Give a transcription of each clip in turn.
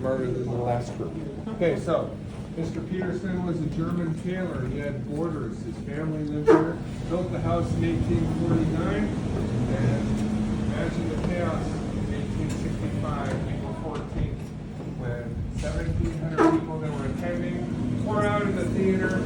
murdered in the last group. Okay, so Mr. Peterson was a German tailor. He had borders. His family lived here. Built the house in 1849, and imagine the chaos in 1865, April 14th, when 1,700 people that were attending pour out of the theater.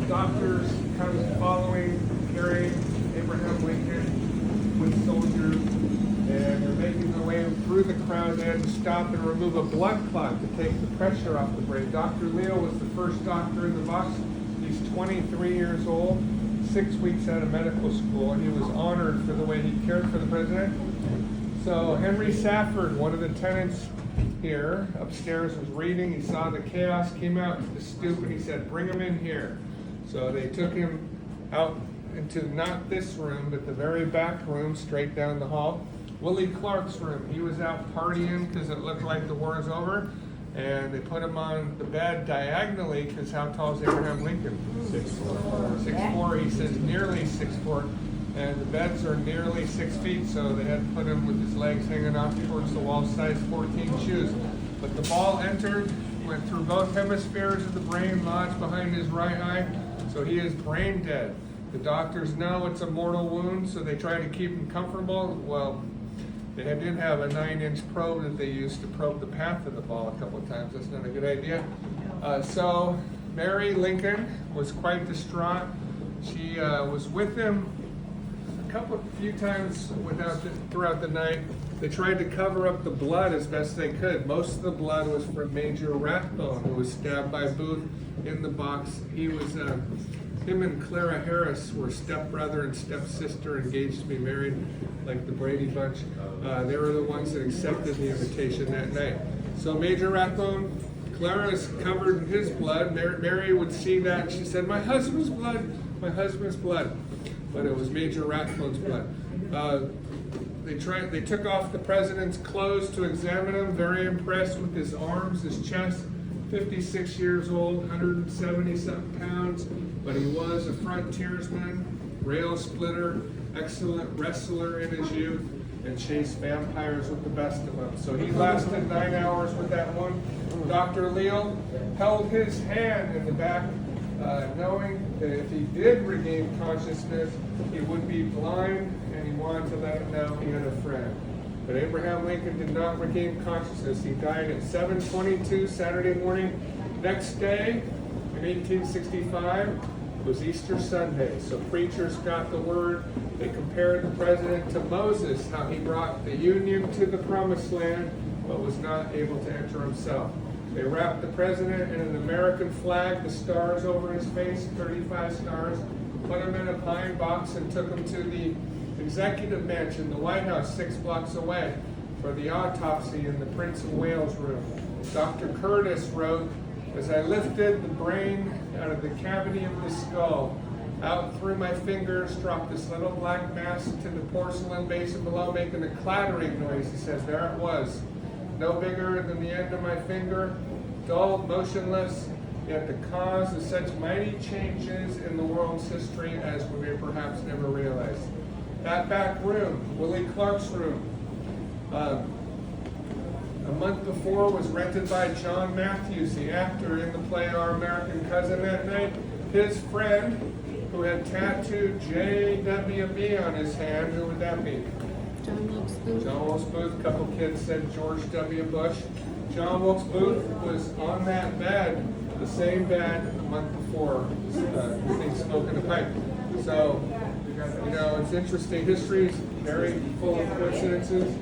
Doctors come following, carrying Abraham Lincoln with soldiers, and they're making their way through the crowd. They had to stop and remove a blood clot to take the pressure off the brain. Dr. Leo was the first doctor in the box. He's 23 years old, 6 weeks out of medical school, and he was honored for the way he cared for the president. So Henry Safford, one of the tenants here upstairs, was reading. He saw the chaos, came out to the stoop, and he said, "Bring him in here." So they took him out into not this room, but the very back room, straight down the hall. Willie Clark's room. He was out partying because it looked like the war is over, and they put him on the bed diagonally because how tall is Abraham Lincoln? 6'4". 6'4". He says nearly 6'4", and the beds are nearly 6 feet, so they had to put him with his legs hanging off towards the wall, size 14 shoes. But the ball entered, went through both hemispheres of the brain, lodged behind his right eye. So he is brain dead. The doctors know it's a mortal wound, so they try to keep him comfortable. Well, they did have a 9-inch probe that they used to probe the path of the ball a couple of times. That's not a good idea. So Mary Lincoln was quite distraught. She was with him a few times throughout the night. They tried to cover up the blood as best they could. Most of the blood was from Major Rathbone, who was stabbed by Booth in the box. Him and Clara Harris were stepbrother and stepsister, engaged to be married, like the Brady Bunch. They were the ones that accepted the invitation that night. So Major Rathbone, Clara is covered in his blood. Mary would see that, and she said, "My husband's blood, my husband's blood." But it was Major Rathbone's blood. They took off the president's clothes to examine him, very impressed with his arms, his chest. 56 years old, 170-something pounds, but he was a frontiersman, rail splitter, excellent wrestler in his youth, and chased vampires with the best of them. So he lasted 9 hours with that one. Dr. Leal held his hand in the back, knowing that if he did regain consciousness, he would be blind, and he wanted to let him know he had a friend. But Abraham Lincoln did not regain consciousness. He died at 7:22 Saturday morning. Next day, in 1865, was Easter Sunday. So preachers got the word. They compared the president to Moses, how he brought the Union to the Promised Land, but was not able to enter himself. They wrapped the president in an American flag, the stars over his face, 35 stars, put him in a pine box, and took him to the Executive Mansion, the White House, 6 blocks away, for the autopsy in the Prince of Wales room. Dr. Curtis wrote, "As I lifted the brain out of the cavity of the skull, out through my fingers dropped this little black mass into the porcelain basin below, making a clattering noise." He says, "There it was, no bigger than the end of my finger, dull, motionless, yet the cause of such mighty changes in the world's history as we may perhaps never realize." That back room, Willie Clark's room, a month before was rented by John Matthews, the actor in the play Our American Cousin that night. His friend, who had tattooed J.W.B. on his hand, who would that be? John Wilkes Booth. John Wilkes Booth. A couple kids said George W. Bush. John Wilkes Booth was on that bed, the same bed a month before, smoking a pipe. So, it's interesting. History is very full of coincidences.